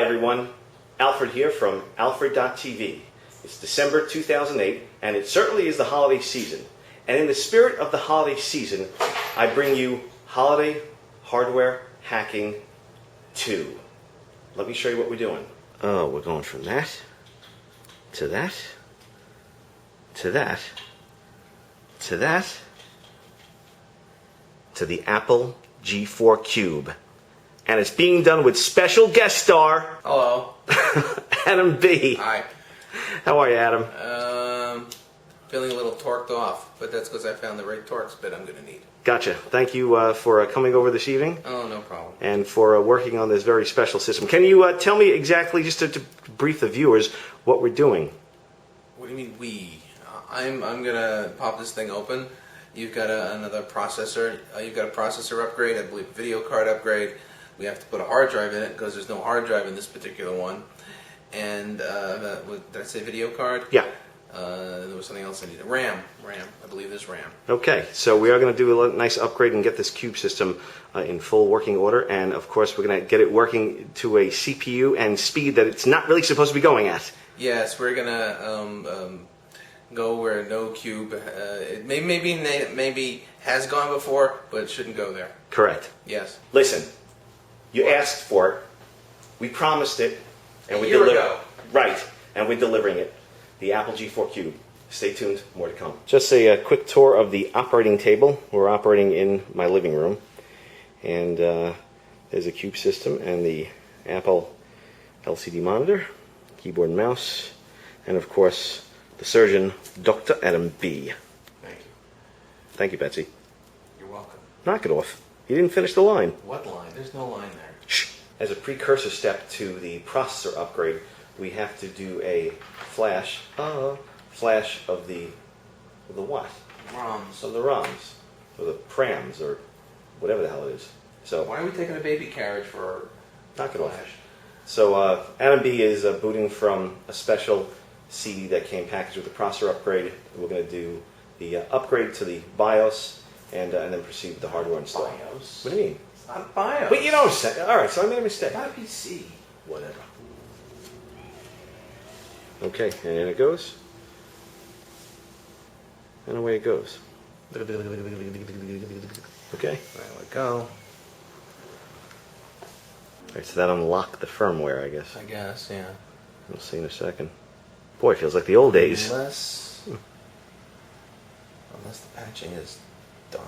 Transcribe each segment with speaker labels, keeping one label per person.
Speaker 1: Hi everyone, Alfred here from Alfred.tv. It's December 2008 and it certainly is the holiday season. And in the spirit of the holiday season, I bring you Holiday Hardware Hacking 2. Let me show you what we're doing. Oh, we're going from that, to that, to that, to that, to the Apple G4 Cube. And it's being done with special guest star...
Speaker 2: Hello.
Speaker 1: Adam B.
Speaker 2: Hi.
Speaker 1: How are you, Adam?
Speaker 2: Feeling a little torqued off, but that's because I found the right torque bit I'm going to need.
Speaker 1: Gotcha. Thank you for coming over this evening.
Speaker 2: Oh, no problem.
Speaker 1: And for working on this very special system. Can you tell me exactly, just to brief the viewers, what we're doing?
Speaker 2: What do you mean we? I'm going to pop this thing open. You've got another processor. You've got a processor upgrade, I believe a video card upgrade. We have to put a hard drive in it because there's no hard drive in this particular one. And did I say video card?
Speaker 1: Yeah.
Speaker 2: There was something else I needed. RAM. I believe there's RAM.
Speaker 1: Okay, so we are going to do a nice upgrade and get this cube system in full working order. And of course, we're going to get it working to a CPU and speed that it's not really supposed to be going at.
Speaker 2: Yes, we're going to go where no cube, it maybe has gone before, but it shouldn't go there.
Speaker 1: Correct.
Speaker 2: Yes.
Speaker 1: Listen, you asked for it, we promised it, and we
Speaker 2: A year ago.
Speaker 1: Right, and we're delivering it. The Apple G4 Cube. Stay tuned, more to come. Just a quick tour of the operating table. We're operating in my living room, and there's a cube system and the Apple LCD monitor, keyboard and mouse, and of course the surgeon, Dr. Adam B.
Speaker 2: Thank you.
Speaker 1: Thank you, Betsy.
Speaker 2: You're welcome.
Speaker 1: Knock it off. You didn't finish the line.
Speaker 2: What line? There's no line there.
Speaker 1: Shh. As a precursor step to the processor upgrade, we have to do a flash of the what?
Speaker 2: ROMs.
Speaker 1: Of the ROMs, or the prams, or whatever the hell it is. So
Speaker 2: Why are we taking a baby carriage for
Speaker 1: knock it
Speaker 2: flash?
Speaker 1: off. So Adam B is booting from a special CD that came packaged with the processor upgrade. We're going to do the upgrade to the BIOS and then proceed with the hardware install.
Speaker 2: BIOS?
Speaker 1: What do you mean?
Speaker 2: It's not a BIOS.
Speaker 1: Wait, you know what I'm saying. All right, so I made a mistake.
Speaker 2: It's not a PC.
Speaker 1: Whatever. Okay, and in it goes. And away it goes. Okay.
Speaker 2: There we go.
Speaker 1: Alright, so that unlocked the firmware, I guess.
Speaker 2: I guess, yeah.
Speaker 1: We'll see in a second. Boy, it feels like the old days.
Speaker 2: Unless the patching is done.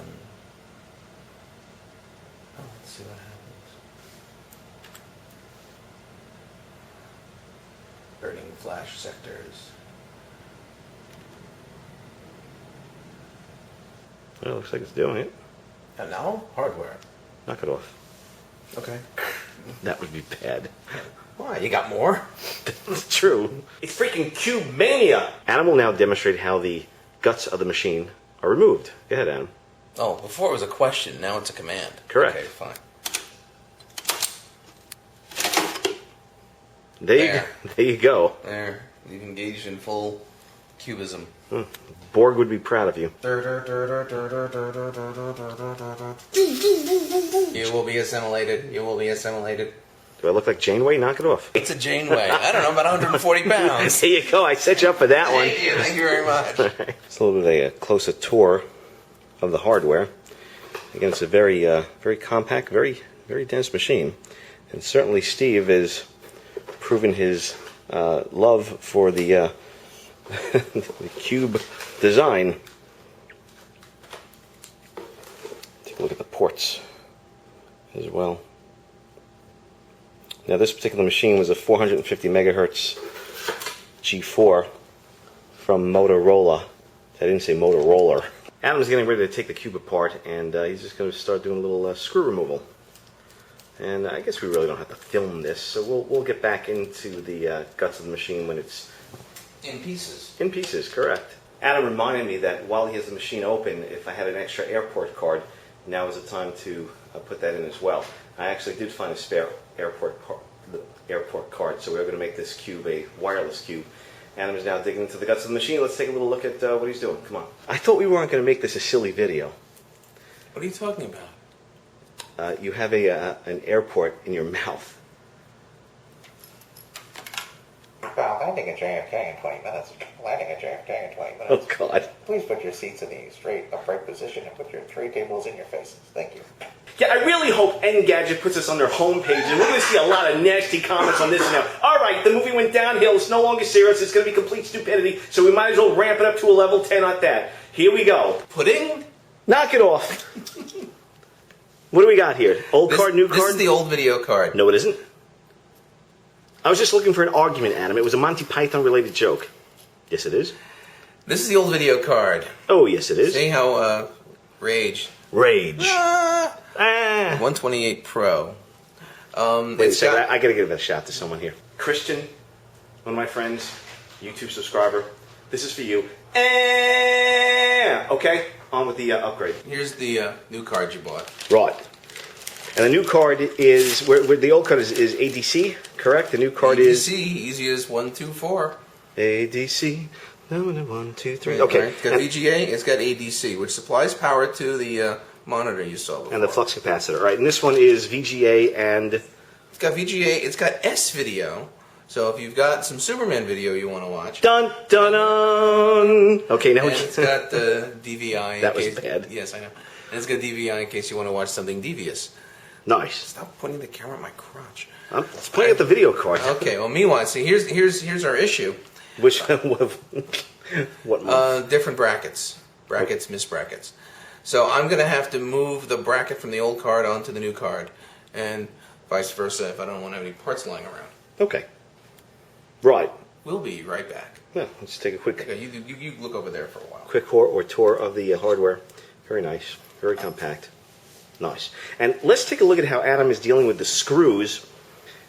Speaker 2: Oh, let's see what happens. Burning flash sectors.
Speaker 1: Well, looks like it's doing it.
Speaker 2: And now, hardware.
Speaker 1: Knock it off.
Speaker 2: Okay.
Speaker 1: That would be bad.
Speaker 2: Why? You got more?
Speaker 1: That's true. It's freaking Cube Mania! Adam will now demonstrate how the guts of the machine are removed. Go ahead, Adam.
Speaker 2: Oh, before it was a question, now it's a command.
Speaker 1: Correct.
Speaker 2: Okay, fine.
Speaker 1: There you go.
Speaker 2: There. You've engaged in full cubism.
Speaker 1: Borg would be proud of you.
Speaker 2: You will be assimilated. You will be assimilated.
Speaker 1: Do I look like Janeway? Knock it off.
Speaker 2: It's a Janeway. I don't know, about 140 pounds.
Speaker 1: There you go. I set you up for that one.
Speaker 2: Thank you. Thank you very much.
Speaker 1: It's a little bit of a closer tour of the hardware. Again, it's a very, very compact, very, very dense machine. And certainly Steve has proven his love for the, the cube design. Take a look at the ports as well. Now this particular machine was a 450 megahertz G4 from Motorola. I didn't say Motorola. Adam's getting ready to take the cube apart, and he's just going to start doing a little screw removal. And I guess we really don't have to film this, so we'll get back into the guts of the machine when it's
Speaker 2: In pieces.
Speaker 1: in pieces. Correct. Adam reminded me that while he has the machine open, if I had an extra airport card, now is the time to put that in as well. I actually did find a spare airport card, so we're going to make this cube a wireless cube. Adam is now digging into the guts of the machine. Let's take a little look at what he's doing. Come on. I thought we weren't going to make this a silly video.
Speaker 2: What are you talking about?
Speaker 1: You have an airport in your mouth.
Speaker 3: landing at JFK in 20 minutes. Landing at JFK in 20
Speaker 1: Oh,
Speaker 3: minutes.
Speaker 1: God.
Speaker 3: Please put your seats in the straight, upright position and put your tray tables in your faces. Thank you.
Speaker 1: Yeah, I really hope Engadget puts us on their homepage, and we're going to see a lot of nasty comments on this now. All right, the movie went downhill. It's no longer serious. It's going to be complete stupidity, so we might as well ramp it up to a level 10 on that. Here we go.
Speaker 2: Pudding?
Speaker 1: Knock it off. What do we got here? Old card, new card?
Speaker 2: This is the old video card.
Speaker 1: No, it isn't. I was just looking for an argument, Adam. It was a Monty Python-related joke. Yes, it is.
Speaker 2: This is the old video card.
Speaker 1: Oh, yes, it is.
Speaker 2: See how Rage. 128 Pro.
Speaker 1: Wait a second. I got to give that shot to someone here. Christian, one of my friends, YouTube subscriber. This is for you. Okay, on with the upgrade.
Speaker 2: Here's the new card you bought.
Speaker 1: Right. And the new card is, where the old card is ADC, correct? The new card is...
Speaker 2: ADC, easy as 1, 2, 4.
Speaker 1: ADC, 1, 2, 3.
Speaker 2: Right,
Speaker 1: Okay.
Speaker 2: Right. It's got VGA, it's got ADC, which supplies power to the monitor you saw before.
Speaker 1: And the flux capacitor, right? And this one is VGA and...
Speaker 2: It's got VGA, it's got S video. So if you've got some Superman video you want to watch.
Speaker 1: Dun, dun, dun. Okay, now
Speaker 2: and it's got DVI.
Speaker 1: That was bad.
Speaker 2: Yes, I know. And it's got DVI in case you want to watch something devious.
Speaker 1: Nice.
Speaker 2: Stop pointing the camera at my crotch.
Speaker 1: I'm playing at the video card.
Speaker 2: Okay, well, meanwhile, see, here's our issue.
Speaker 1: Which what month?
Speaker 2: Different brackets. Brackets, miss brackets. So I'm going to have to move the bracket from the old card onto the new card. And vice versa if I don't want to have any parts lying around.
Speaker 1: Okay. Right.
Speaker 2: We'll be right back.
Speaker 1: Yeah, let's take a quick
Speaker 2: Okay, you look over there for a while.
Speaker 1: quick tour of the hardware. Very nice. Very compact. Nice. And let's take a look at how Adam is dealing with the screws.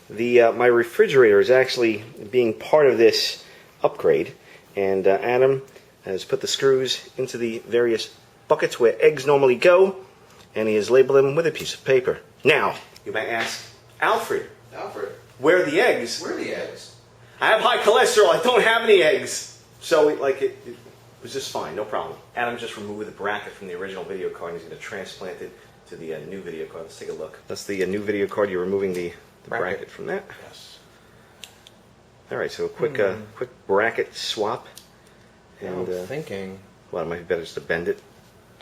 Speaker 1: My refrigerator is actually being part of this upgrade. And Adam has put the screws into the various buckets where eggs normally go. And he has labeled them with a piece of paper. Now, you may ask, Alfred, where are the eggs?
Speaker 2: Where are the eggs?
Speaker 1: I have high cholesterol. I don't have any eggs. So it was just fine. No problem. Adam just removed the bracket from the original video card and he's going to transplant it to the new video card. Let's take a look. That's the new video card. You're removing the bracket from that.
Speaker 2: Yes.
Speaker 1: All right. So a quick bracket swap. And
Speaker 2: I'm thinking.
Speaker 1: Well, it might be better just to bend it.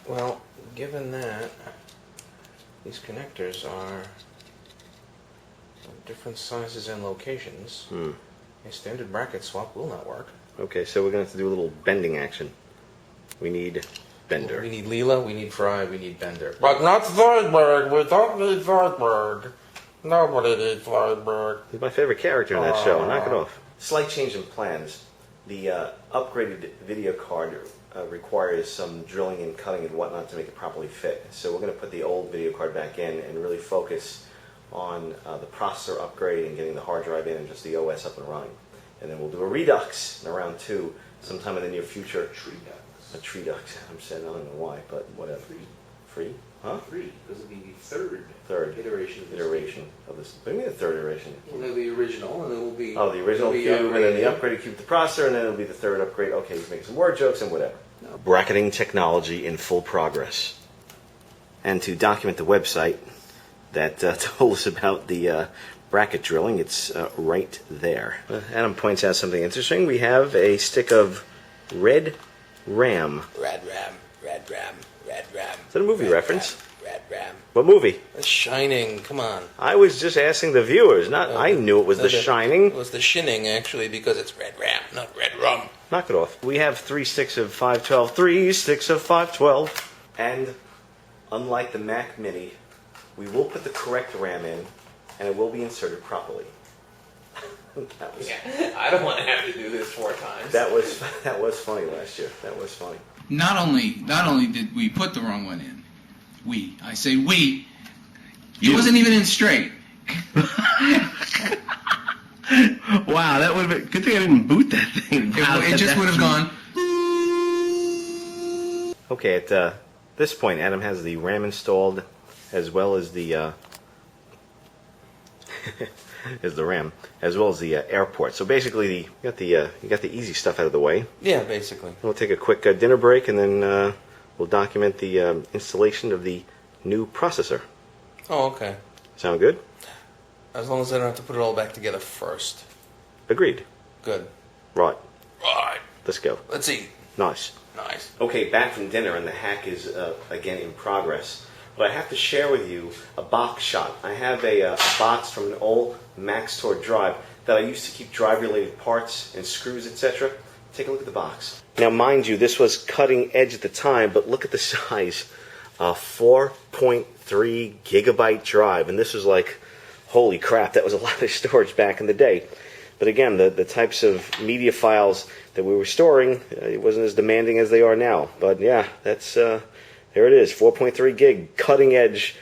Speaker 2: Well, given that these connectors are of different sizes and locations, a standard bracket swap will not work.
Speaker 1: Okay. So we're going to have to do a little bending action. We need Bender.
Speaker 2: We need Leela, we need Fry, we need Bender.
Speaker 4: But not Zoidberg. We don't need Zoidberg. Nobody needs Zoidberg.
Speaker 1: He's my favorite character in that show. Knock it off. Slight change in plans. The upgraded video card requires some drilling and cutting and whatnot to make it properly fit. So we're going to put the old video card back in and really focus on the processor upgrade and getting the hard drive in and just the OS up and running. And then we'll do a redux in round 2 sometime in the near future. A Treedux. I'm saying I don't know why, but whatever. Free? Huh?
Speaker 2: Free, because it'll be the third
Speaker 1: iteration of this. What do you mean the third iteration?
Speaker 2: Well, the original, and it will be...
Speaker 1: Oh, the original cube, and then the upgraded cube with the processor, and then it'll be the third upgrade. Okay, he's making some word jokes and whatever. Bracketing technology in full progress. And to document the website that told us about the bracket drilling, it's right there. Adam points out something interesting. We have a stick of red RAM.
Speaker 2: Red Ram.
Speaker 1: Is that a movie reference?
Speaker 2: Red Ram.
Speaker 1: What movie?
Speaker 2: The Shining, come on.
Speaker 1: I was just asking the viewers, I knew it was The Shining.
Speaker 2: It was The Shining, actually, because it's Red Ram, not Red Rum.
Speaker 1: Knock it off. We have 3 sticks of 512. 3 sticks of 512. And unlike the Mac Mini, we will put the correct RAM in, and it will be inserted properly.
Speaker 2: I don't want to have to do this 4 times.
Speaker 1: That was funny last year. That was funny.
Speaker 5: Not only did we put the wrong one in, I say we, it wasn't even in straight.
Speaker 6: Wow, that would have been, good thing I didn't boot that thing.
Speaker 5: It just would have gone.
Speaker 1: Okay, at this point, Adam has the RAM installed, as well as the RAM, as well as the airport. So basically, you got the easy stuff out of the way.
Speaker 2: Yeah, basically.
Speaker 1: We'll take a quick dinner break, and then we'll document the installation of the new processor.
Speaker 2: Oh, okay.
Speaker 1: Sound good?
Speaker 2: As long as I don't have to put it all back together first.
Speaker 1: Agreed.
Speaker 2: Good.
Speaker 1: Right.
Speaker 2: Right.
Speaker 1: Let's go.
Speaker 2: Let's eat.
Speaker 1: Nice.
Speaker 2: Nice.
Speaker 1: Okay, back from dinner, and the hack is again in progress. But I have to share with you a box shot. I have a box from an old Maxtor drive that I used to keep drive-related parts and screws, etc. Take a look at the box. Now, mind you, this was cutting edge at the time, but look at the size. A 4.3 gigabyte drive, and this was like, holy crap, that was a lot of storage back in the day. But again, the types of media files that we were storing, it wasn't as demanding as they are now. But yeah, that's there it is, 4.3 gig, cutting edge,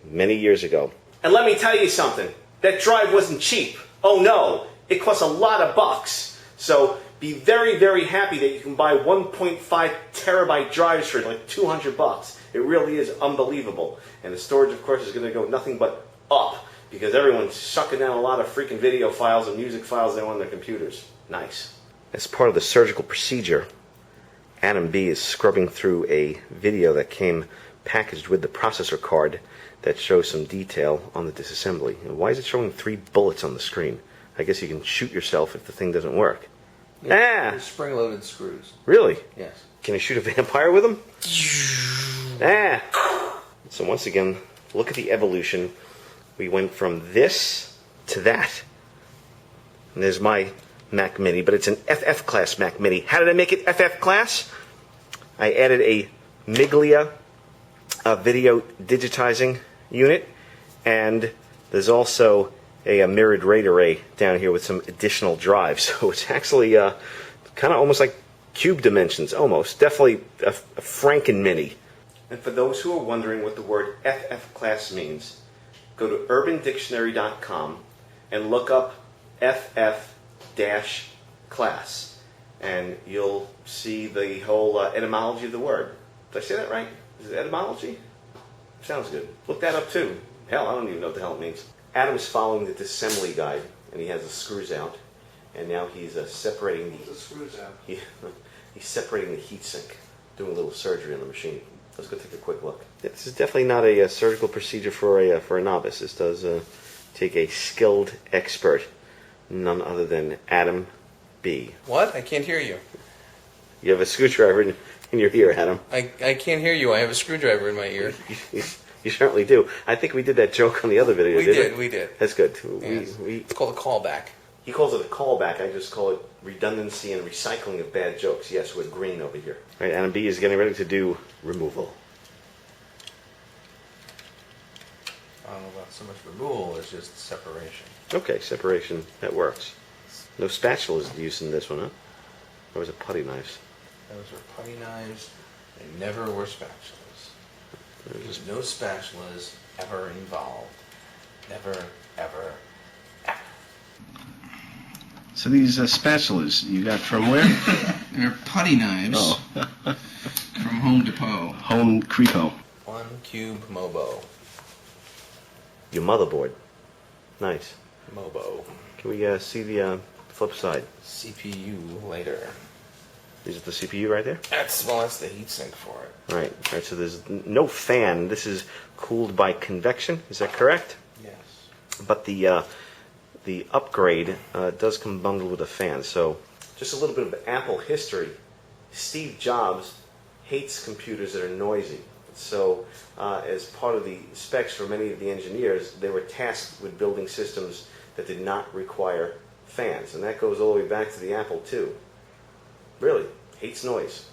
Speaker 1: many years ago. And let me tell you something, that drive wasn't cheap. Oh no, it cost a lot of bucks. So be very, very happy that you can buy 1.5 terabyte drives for like 200 bucks. It really is unbelievable. And the storage, of course, is going to go nothing but up, because everyone's sucking down a lot of freaking video files and music files they want on their computers. Nice. As part of the surgical procedure, Adam B is scrubbing through a video that came packaged with the processor card that shows some detail on the disassembly. And why is it showing 3 bullets on the screen? I guess you can shoot yourself if the thing doesn't work.
Speaker 2: Yeah, spring-loaded screws.
Speaker 1: Really?
Speaker 2: Yes.
Speaker 1: Can you shoot a vampire with them? So once again, look at the evolution. We went from this to that. And there's my Mac Mini, but it's an FF class Mac Mini. How did I make it FF class? I added a Miglia video digitizing unit, and there's also a mirrored RAID array down here with some additional drives. So it's actually kind of almost like cube dimensions, almost. Definitely a Franken Mini. And for those who are wondering what the word FF class means, go to urbandictionary.com and look up FF-class, and you'll see the whole etymology of the word. Did I say that right? Is it etymology? Sounds good. Look that up too. Hell, I don't even know what the hell it means. Adam's following the disassembly guide, and he has the screws out, and now he's separating the screws out. He's separating the heatsink, doing a little surgery on the machine. Let's go take a quick look. This is definitely not a surgical procedure for a novice. This does take a skilled expert, none other than Adam B.
Speaker 2: What? I can't hear you.
Speaker 1: You have a screwdriver in your ear, Adam.
Speaker 2: I can't hear you. I have a screwdriver in my ear.
Speaker 1: You certainly do. I think we did that joke on the other video.
Speaker 2: We did.
Speaker 1: That's good.
Speaker 2: Yes. It's called a callback.
Speaker 1: He calls it a callback. I just call it redundancy and recycling of bad jokes. Yes, with green over here. All right, Adam B is getting ready to do removal.
Speaker 2: I don't know about so much removal as just separation.
Speaker 1: Okay, separation. That works. No spatulas used in this one, huh? Or was it putty knives?
Speaker 2: Those were putty knives. They never were spatulas. There's no spatulas ever involved. Never, ever, ever.
Speaker 6: So these spatulas you got from where?
Speaker 5: They're putty knives
Speaker 6: Oh,
Speaker 5: from Home Depot.
Speaker 6: Home Creepo.
Speaker 2: 1 cube Mobo.
Speaker 1: Your motherboard. Nice.
Speaker 2: Mobo.
Speaker 1: Can we see the flip side?
Speaker 2: CPU later.
Speaker 1: Is it the CPU right there?
Speaker 2: That's the heatsink for it.
Speaker 1: Right. All right. So there's no fan. This is cooled by convection. Is that correct?
Speaker 2: Yes.
Speaker 1: But the upgrade does come bundled with a fan. So just a little bit of Apple history. Steve Jobs hates computers that are noisy. So as part of the specs for many of the engineers, they were tasked with building systems that did not require fans. And that goes all the way back to the Apple II. Really, hates noise.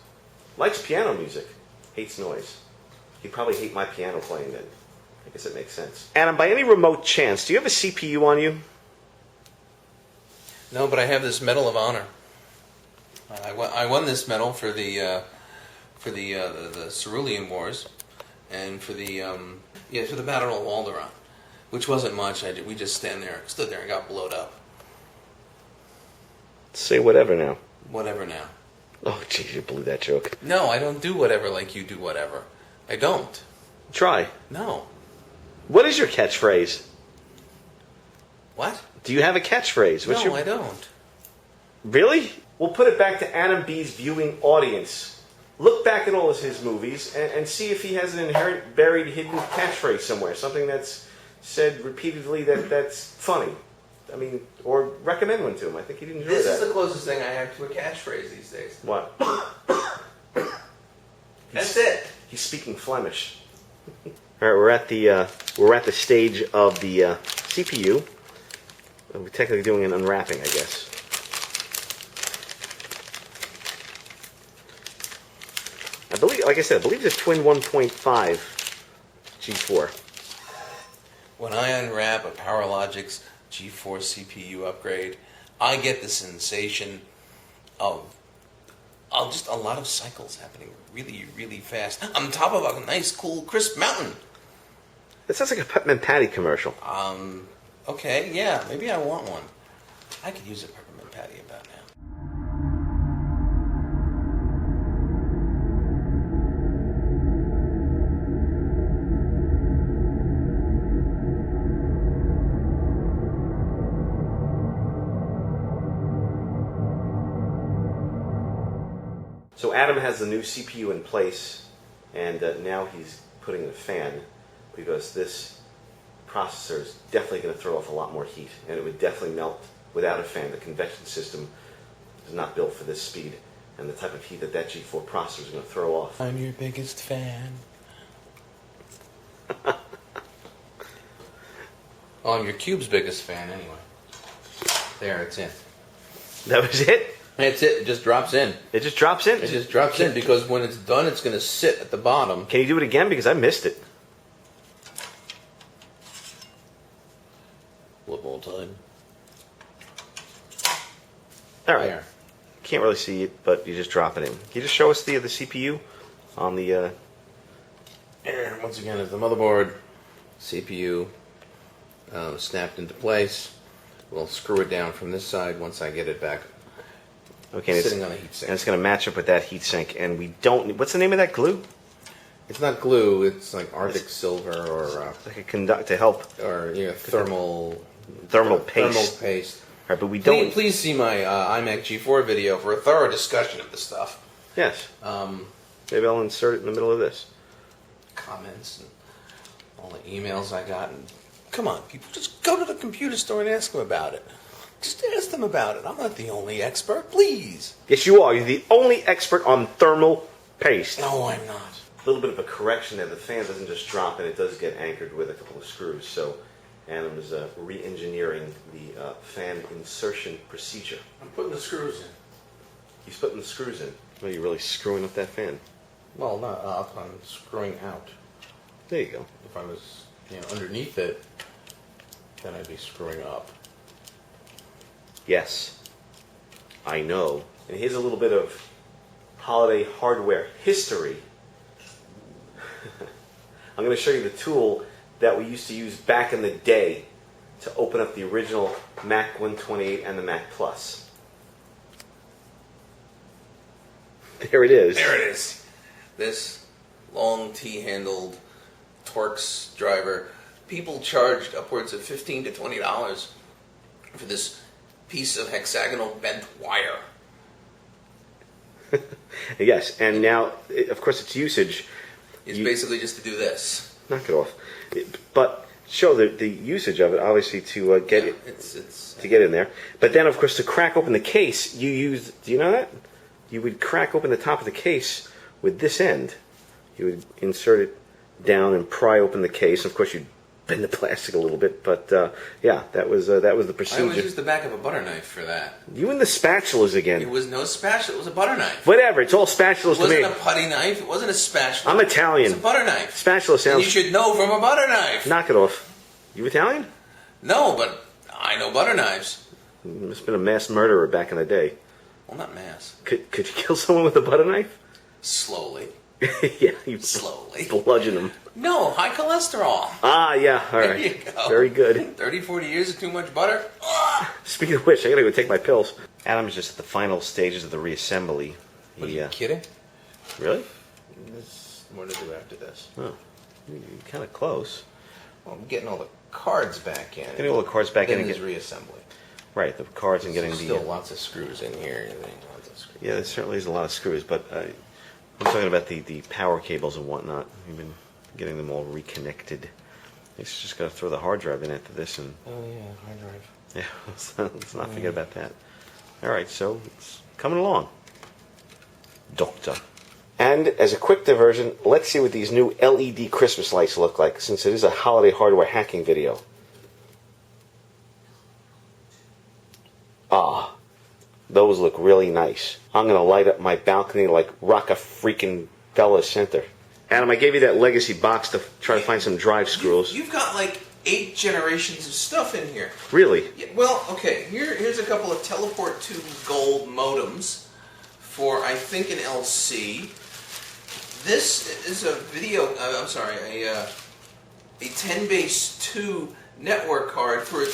Speaker 1: Likes piano music, hates noise. He'd probably hate my piano playing then. I guess it makes sense. Adam, by any remote chance, do you have a CPU on you?
Speaker 2: No, but I have this Medal of Honor. I won this medal for the Cerulean Wars, and for the Battle of Alderaan, which wasn't much. We just stood there and got blowed up.
Speaker 1: Say whatever now.
Speaker 2: Whatever now.
Speaker 1: Oh, geez, you blew that joke.
Speaker 2: No, I don't do whatever like you do whatever. I don't.
Speaker 1: Try.
Speaker 2: No.
Speaker 1: What is your catchphrase?
Speaker 2: What?
Speaker 1: Do you have a catchphrase?
Speaker 2: No, I don't.
Speaker 1: Really? We'll put it back to Adam B's viewing audience. Look back at all of his movies and see if he has an inherent, buried, hidden catchphrase somewhere. Something that's said repeatedly that's funny. I mean, or recommend one to him. I think he'd enjoy
Speaker 2: This
Speaker 1: that.
Speaker 2: is the closest thing I have to a catchphrase these days.
Speaker 1: What?
Speaker 2: That's it.
Speaker 1: He's speaking Flemish. All right, we're at the stage of the CPU. We're technically doing an unwrapping, I guess. I believe, like I said, I believe it's a twin 1.5 G4.
Speaker 2: When I unwrap a PowerLogix G4 CPU upgrade, I get the sensation of just a lot of cycles happening really, really fast on top of a nice, cool, crisp mountain.
Speaker 1: That sounds like a Peppermint Patty commercial.
Speaker 2: Okay, yeah, maybe I want one. I could use a peppermint patty about now.
Speaker 1: So Adam has the new CPU in place, and now he's putting in a fan because this processor is definitely going to throw off a lot more heat, and it would definitely melt without a fan. The convection system is not built for this speed, and the type of heat that G4 processor is going to throw off.
Speaker 2: I'm your biggest fan. Oh, I'm your cube's biggest fan, anyway. There, it's in.
Speaker 1: That was it?
Speaker 2: That's it. It just drops in.
Speaker 1: It just drops in?
Speaker 2: It just drops in because when it's done, it's going to sit at the bottom.
Speaker 1: Can you do it again? Because I missed it.
Speaker 2: One more time.
Speaker 1: All right.
Speaker 2: There.
Speaker 1: Can't really see it, but you just drop it in. Can you just show us the CPU on the...
Speaker 2: And once again, is the motherboard, CPU snapped into place. We'll screw it down from this side once I get it back.
Speaker 1: Okay, and
Speaker 2: Sitting on a heat
Speaker 1: and
Speaker 2: sink.
Speaker 1: it's going to match up with that heat sink, and we don't... What's the name of that glue?
Speaker 2: It's not glue. It's like Arctic silver or
Speaker 1: Like a conduct to help
Speaker 2: thermal
Speaker 1: paste.
Speaker 2: Thermal paste.
Speaker 1: All right, but we don't...
Speaker 2: Please see my iMac G4 video for a thorough discussion of the stuff.
Speaker 1: Yes. Maybe I'll insert it in the middle of this.
Speaker 2: Comments and all the emails I got. And come on, people, just go to the computer store and ask them about it. Just ask them about it. I'm not the only expert. Please.
Speaker 1: Yes, you are. You're the only expert on thermal paste.
Speaker 2: No, I'm not.
Speaker 1: A little bit of a correction there. The fan doesn't just drop, and it does get anchored with a couple of screws. So Adam is re-engineering the fan insertion procedure.
Speaker 2: I'm putting the screws in.
Speaker 1: He's putting the screws in. Well, you're really screwing up that fan.
Speaker 2: Well, not up. I'm screwing out.
Speaker 1: There you go.
Speaker 2: If I was, underneath it, then I'd be screwing up.
Speaker 1: Yes, I know. And here's a little bit of holiday hardware history. I'm going to show you the tool that we used to use back in the day to open up the original Mac 128 and the Mac Plus. There it is.
Speaker 2: There it is. This long T-handled Torx driver. People charged upwards of $15 to $20 for this piece of hexagonal bent wire.
Speaker 1: Yes, and now, of course, its usage...
Speaker 2: It's basically just to do this.
Speaker 1: Knock it off. But show the usage of it, obviously, to get it to get in there. But then, of course, to crack open the case, you use... Do you know that? You would crack open the top of the case with this end. You would insert it down and pry open the case. Of course, you'd bend the plastic a little bit, but yeah, that was the
Speaker 2: I
Speaker 1: procedure.
Speaker 2: always used the back of a butter knife for that.
Speaker 1: You and the spatulas again.
Speaker 2: It was no spatula. It was a butter knife.
Speaker 1: Whatever, it's all spatulas
Speaker 2: It
Speaker 1: to me.
Speaker 2: wasn't a putty knife. It wasn't a spatula.
Speaker 1: I'm Italian.
Speaker 2: It was a butter knife.
Speaker 1: Spatula
Speaker 2: And
Speaker 1: sounds...
Speaker 2: you should know from a butter knife.
Speaker 1: Knock it off. You Italian?
Speaker 2: No, but I know butter knives.
Speaker 1: You must have been a mass murderer back in the day.
Speaker 2: Well, not mass.
Speaker 1: Could you kill someone with a butter knife?
Speaker 2: Slowly.
Speaker 1: Yeah, you
Speaker 2: Slowly.
Speaker 1: bludgeon them.
Speaker 2: No, high cholesterol.
Speaker 1: Ah, yeah, all
Speaker 2: There
Speaker 1: right.
Speaker 2: you go.
Speaker 1: Very good.
Speaker 2: 30, 40 years of too much butter.
Speaker 1: Speaking of which, I gotta go take my pills. Adam's just at the final stages of the reassembly.
Speaker 2: Are you kidding?
Speaker 1: Really?
Speaker 2: There's more to do after this.
Speaker 1: Oh, you're kind of close.
Speaker 2: Well, I'm getting all the cards back in.
Speaker 1: Getting all the cards back in
Speaker 2: Then
Speaker 1: and
Speaker 2: there's
Speaker 1: get
Speaker 2: reassembly.
Speaker 1: right the cards and getting
Speaker 2: There's
Speaker 1: the.
Speaker 2: still lots of screws in here. Lots of screws.
Speaker 1: Yeah, there certainly is a lot of screws, but I'm talking about the power cables and whatnot. We've been getting them all reconnected. It's just gotta throw the hard drive in after this, and
Speaker 2: Oh yeah, hard drive.
Speaker 1: Yeah, let's not forget about that. All right, so it's coming along, Doctor. And as a quick diversion, let's see what these new LED Christmas lights look like, since it is a holiday hardware hacking video. Ah, those look really nice. I'm going to light up my balcony like Rocka-freaking-Fella Center. Adam, I gave you that legacy box to try to find some drive screws.
Speaker 2: You've got like 8 generations of stuff in here.
Speaker 1: Really?
Speaker 2: Yeah, well, okay, here's a couple of teleport to gold modems for, I think, an LC. This is a video, a 10-base-2 network card for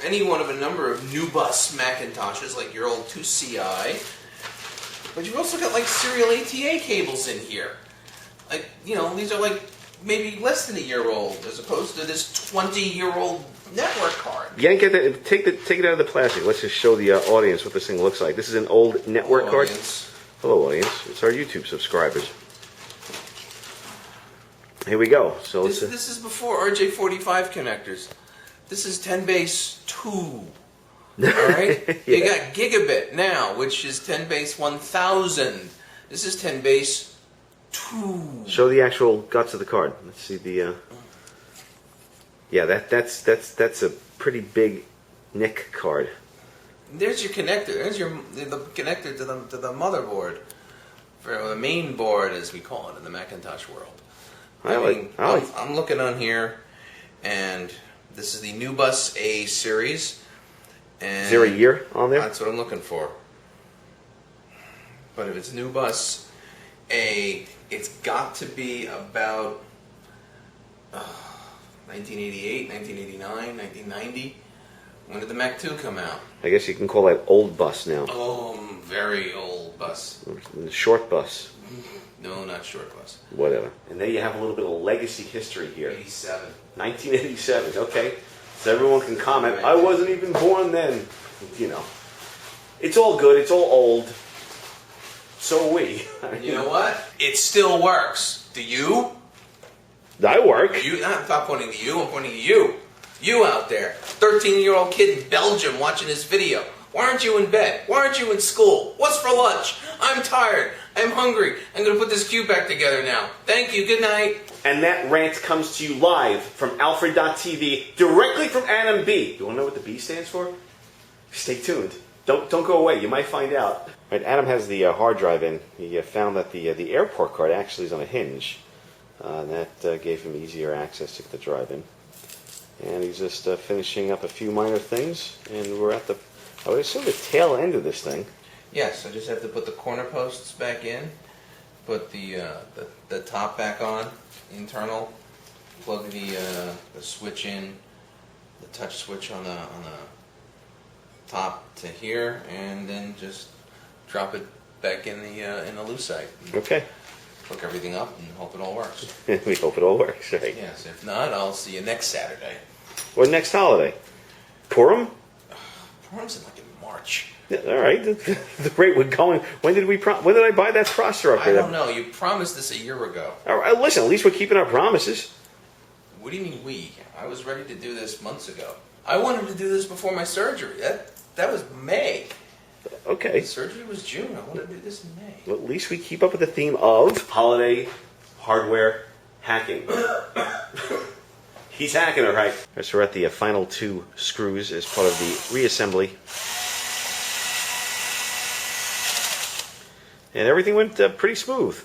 Speaker 2: any one of a number of new bus Macintoshes, like your old 2CI. But you've also got like serial ATA cables in here. Like, you know, these are like maybe less than a year old, as opposed to this 20-year-old network card.
Speaker 1: Yank it, take it out of the plastic. Let's just show the audience what this thing looks like. This is an old network card. Hello, audience. It's our YouTube subscribers. Here we go. So
Speaker 2: this is before RJ45 connectors. This is 10-base-2. All right?
Speaker 1: Yeah.
Speaker 2: You got gigabit now, which is 10-base-1000. This is 10-base-2.
Speaker 1: Show the actual guts of the card. Let's see the. Yeah, that's a pretty big NIC card.
Speaker 2: There's your connector. There's the connector to the motherboard, for the main board, as we call it in the Macintosh world. I'm looking on here, and this is the New Bus A series. And
Speaker 1: is there a year on there?
Speaker 2: That's what I'm looking for. But if it's New Bus A, it's got to be about 1988, 1989, 1990. When did the Mac 2 come out?
Speaker 1: I guess you can call that old bus now.
Speaker 2: Oh, very old bus.
Speaker 1: Short bus.
Speaker 2: No, not short bus.
Speaker 1: Whatever. And there you have a little bit of legacy history here.
Speaker 2: 87.
Speaker 1: 1987, okay. So everyone can comment, I wasn't even born then. You know. It's all good, it's all old. So are we.
Speaker 2: You know what? It still works. Do you?
Speaker 1: I work.
Speaker 2: I'm not pointing to you, I'm pointing to you. You out there, 13-year-old kid in Belgium watching this video. Why aren't you in bed? Why aren't you in school? What's for lunch? I'm tired. I'm hungry. I'm going to put this cube back together now. Thank you. Good night.
Speaker 1: And that rant comes to you live from Alfred.tv, directly from Adam B. You want to know what the B stands for? Stay tuned. Don't go away. You might find out. Right, Adam has the hard drive in. He found that the airport card actually is on a hinge. That gave him easier access to get the drive in. And he's just finishing up a few minor things, and we're at I would assume the tail end of this thing.
Speaker 2: Yes, I just have to put the corner posts back in, put the top back on, internal, plug the switch in, the touch switch on the top to here, and then just drop it back in the Lucite.
Speaker 1: Okay.
Speaker 2: Hook everything up and hope it all works.
Speaker 1: We hope it all works, right?
Speaker 2: Yes, if not, I'll see you next Saturday.
Speaker 1: Or next holiday. Purim?
Speaker 2: Purum's in like in March.
Speaker 1: Yeah, all right. The rate we're going. When did I buy that processor
Speaker 2: I
Speaker 1: upgrade?
Speaker 2: don't know. You promised this a year ago.
Speaker 1: All right, listen, at least we're keeping our promises.
Speaker 2: What do you mean we? I was ready to do this months ago. I wanted to do this before my surgery. That was May.
Speaker 1: Okay.
Speaker 2: The surgery was June. I wanted to do this in May.
Speaker 1: Well, at least we keep up with the theme of holiday hardware hacking. He's hacking, all right. All right, so we're at the final 2 screws as part of the reassembly. And everything went pretty smooth.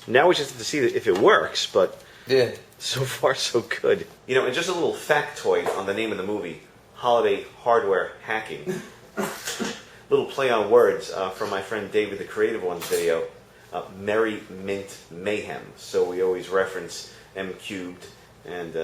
Speaker 1: Now we just have to see if it works, but
Speaker 2: Yeah.
Speaker 1: so far so good. You know, and just a little factoid on the name of the movie, Holiday Hardware Hacking. Little play on words from my friend David the Creative One's video, Merry Mint Mayhem. So we always reference M cubed and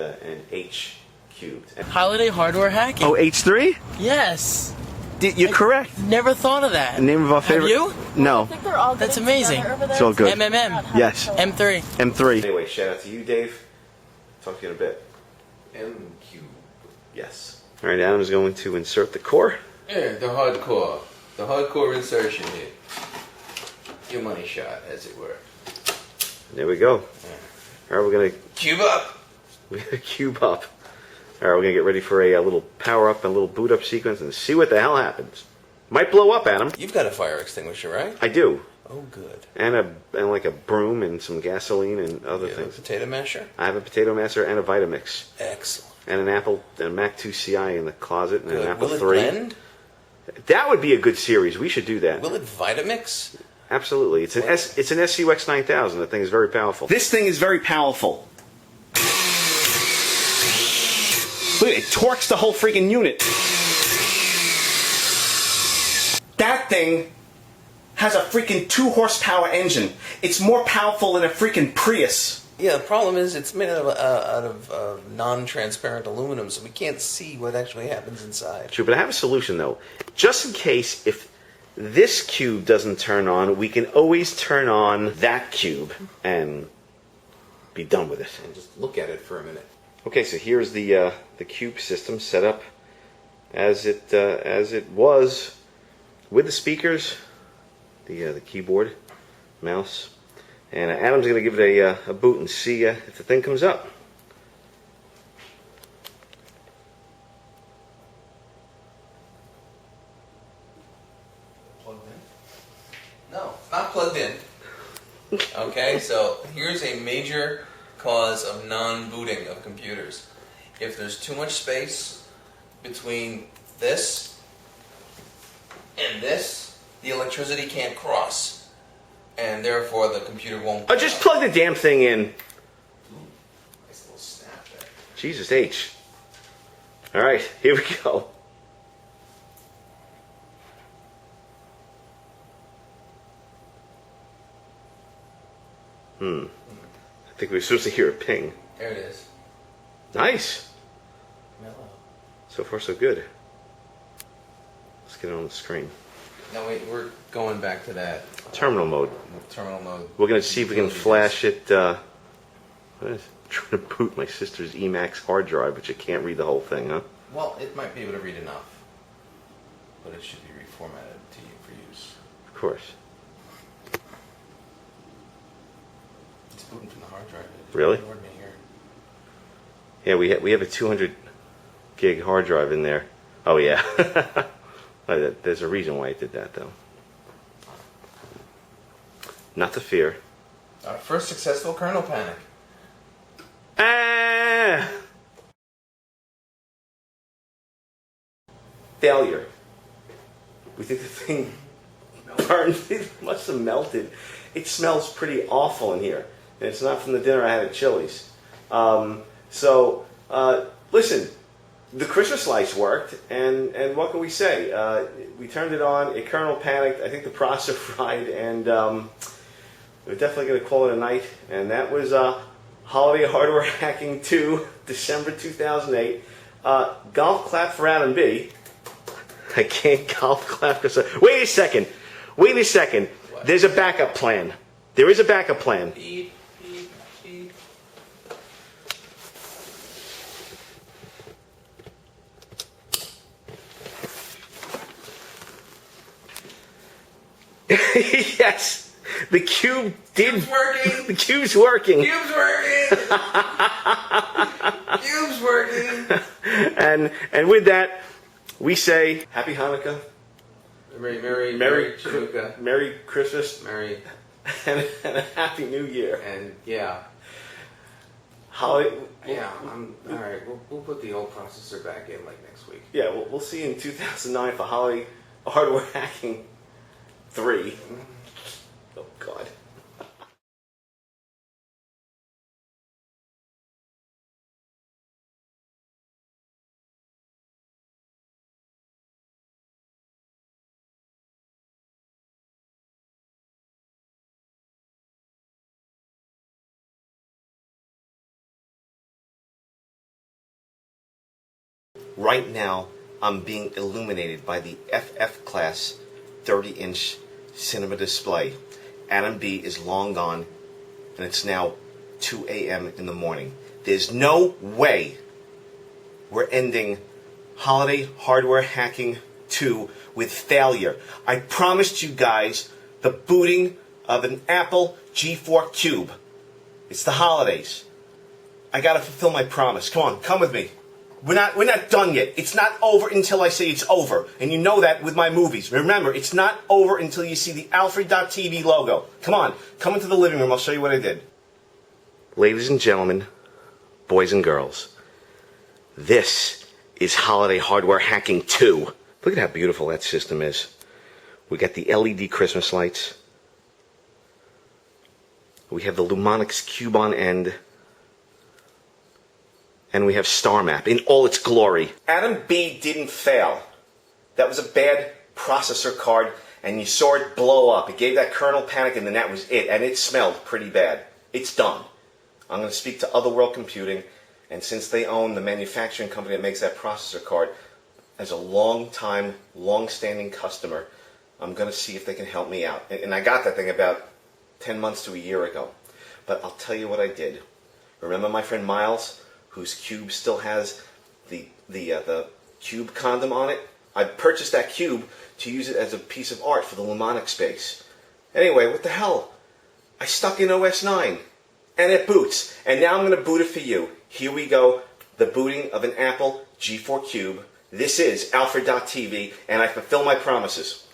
Speaker 1: H cubed.
Speaker 7: Holiday hardware hacking.
Speaker 1: Oh, H3?
Speaker 7: Yes.
Speaker 1: You're correct.
Speaker 7: Never thought of that.
Speaker 1: The name of our favorite.
Speaker 7: Have you?
Speaker 1: No.
Speaker 7: That's amazing.
Speaker 1: It's all good.
Speaker 7: MMM.
Speaker 1: Yes.
Speaker 7: M3.
Speaker 1: M3. Anyway, shout out to you, Dave. Talk to you in a bit.
Speaker 2: MQ.
Speaker 1: Yes. All right, Adam's going to insert the core.
Speaker 2: Yeah, the hardcore. The hardcore insertion here. Your money shot, as it were.
Speaker 1: There we go. All right, we're gonna
Speaker 2: Cube up.
Speaker 1: cube up. All right, we're going to get ready for a little power up and a little boot up sequence and see what the hell happens. Might blow up, Adam.
Speaker 2: You've got a fire extinguisher, right?
Speaker 1: I do.
Speaker 2: Oh, good.
Speaker 1: And like a broom and some gasoline and other
Speaker 2: You have a
Speaker 1: things.
Speaker 2: potato masher?
Speaker 1: I have a potato masher and a Vitamix.
Speaker 2: Excellent.
Speaker 1: And an Apple, and a Mac 2 Ci in the closet, and
Speaker 2: Good.
Speaker 1: an Apple
Speaker 2: Will it
Speaker 1: 3.
Speaker 2: blend?
Speaker 1: That would be a good series. We should do that.
Speaker 2: Will it Vitamix?
Speaker 1: Absolutely. It's an SUX 9000. The thing is very powerful. This thing is very powerful. Look, it torques the whole freaking unit. That thing has a freaking 2 horsepower engine. It's more powerful than a freaking Prius.
Speaker 2: Yeah, the problem is it's made out of non-transparent aluminum, so we can't see what actually happens inside.
Speaker 1: True, but I have a solution though. Just in case if this cube doesn't turn on, we can always turn on that cube and be done with it.
Speaker 2: And just look at it for a minute.
Speaker 1: Okay, so here's the cube system set up as it was with the speakers, the keyboard, mouse, and Adam's going to give it a boot and see if the thing comes up.
Speaker 2: Plugged in? No, it's not plugged in. Okay, so here's a major cause of non-booting of computers. If there's too much space between this and this, the electricity can't cross, and therefore the computer won't.
Speaker 1: Oh, just plug the damn thing in.
Speaker 2: Ooh, nice little snap there.
Speaker 1: Jesus H. All right, here we go. I think we're supposed to hear a ping.
Speaker 2: There it is.
Speaker 1: Nice.
Speaker 2: Mellow.
Speaker 1: So far, so good. Let's get it on the screen.
Speaker 2: Now wait, we're going back to that
Speaker 1: Terminal mode.
Speaker 2: terminal mode.
Speaker 1: We're going to see if we can flash it. What is it? I'm trying to boot my sister's Emacs hard drive, but you can't read the whole thing, huh?
Speaker 2: Well, it might be able to read enough, but it should be reformatted to you for use.
Speaker 1: Of course.
Speaker 2: It's booting from the hard drive. It
Speaker 1: Really?
Speaker 2: ignored me here.
Speaker 1: Yeah, we have a 200 gig hard drive in there. Oh yeah. There's a reason why it did that, though. Not to fear.
Speaker 2: Our first successful kernel panic.
Speaker 1: Ah! Failure. We think the thing burned. It must have melted. It smells pretty awful in here. And it's not from the dinner I had at Chili's. Listen, the Christmas lights worked, and what can we say? We turned it on, it kernel panicked, I think the processor fried, and we're definitely going to call it a night. And that was Holiday Hardware Hacking 2, December 2008. Golf clap for Adam B. I can't golf clap because... Wait a second.
Speaker 2: What?
Speaker 1: There's a backup plan. There is a backup plan.
Speaker 2: Beep, beep, beep.
Speaker 1: Yes, the cube did.
Speaker 2: Cube's working.
Speaker 1: The cube's working.
Speaker 2: Cube's working. Cube's working.
Speaker 1: And with that, we say Happy Hanukkah,
Speaker 2: Merry Chanukah.
Speaker 1: Merry Christmas,
Speaker 2: Merry,
Speaker 1: and a Happy New Year.
Speaker 2: and yeah.
Speaker 1: Holiday.
Speaker 2: Yeah, all right. We'll put the old processor back in like next week.
Speaker 1: Yeah, we'll see you in 2009 for Holiday Hardware Hacking 3. Oh God. Right now, I'm being illuminated by the FF Class 30-inch cinema display. Adam B is long gone, and it's now 2 a.m. in the morning. There's no way we're ending Holiday Hardware Hacking 2 with failure. I promised you guys the booting of an Apple G4 Cube. It's the holidays. I gotta fulfill my promise. Come on, come with me. We're not done yet. It's not over until I say it's over. And you know that with my movies. Remember, it's not over until you see the Alfred.tv logo. Come on, come into the living room. I'll show you what I did. Ladies and gentlemen, boys and girls, this is Holiday Hardware Hacking 2. Look at how beautiful that system is. We got the LED Christmas lights. We have the Lumonix cube on end. And we have Star Map in all its glory. Adam B didn't fail. That was a bad processor card, and you saw it blow up. It gave that kernel panic, and then that was it. And it smelled pretty bad. It's done. I'm going to speak to Otherworld Computing, and since they own the manufacturing company that makes that processor card, as a long-time, long-standing customer, I'm going to see if they can help me out. And I got that thing about 10 months to a year ago. But I'll tell you what I did. Remember my friend Miles, whose cube still has the cube condom on it? I purchased that cube to use it as a piece of art for the Lumonix space. Anyway, what the hell? I stuck in OS 9, and it boots. And now I'm going to boot it for you. Here we go, the booting of an Apple G4 Cube. This is Alfred.tv, and I fulfill my promises.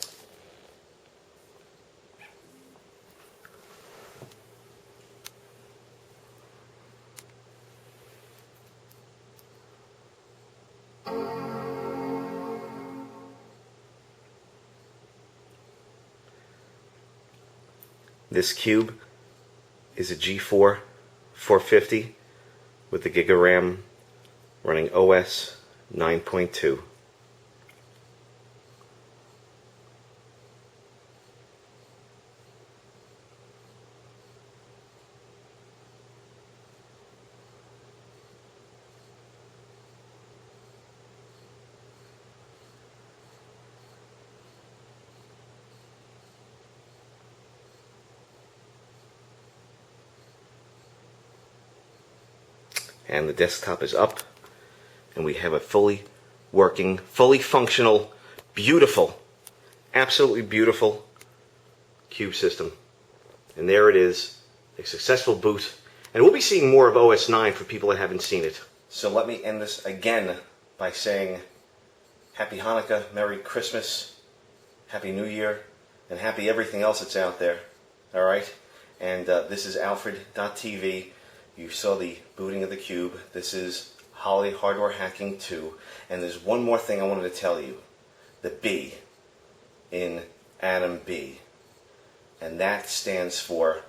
Speaker 1: This cube is a G4 450 with the Giga RAM running OS 9.2. And the desktop is up, and we have a fully working, fully functional, beautiful, absolutely beautiful cube system. And there it is, a successful boot. And we'll be seeing more of OS 9 for people that haven't seen it. So let me end this again by saying Happy Hanukkah, Merry Christmas, Happy New Year, and happy everything else that's out there. All right? And this is Alfred.tv. You saw the booting of the cube. This is Holiday Hardware Hacking 2. And there's one more thing I wanted to tell you. The B in Adam B. And that stands for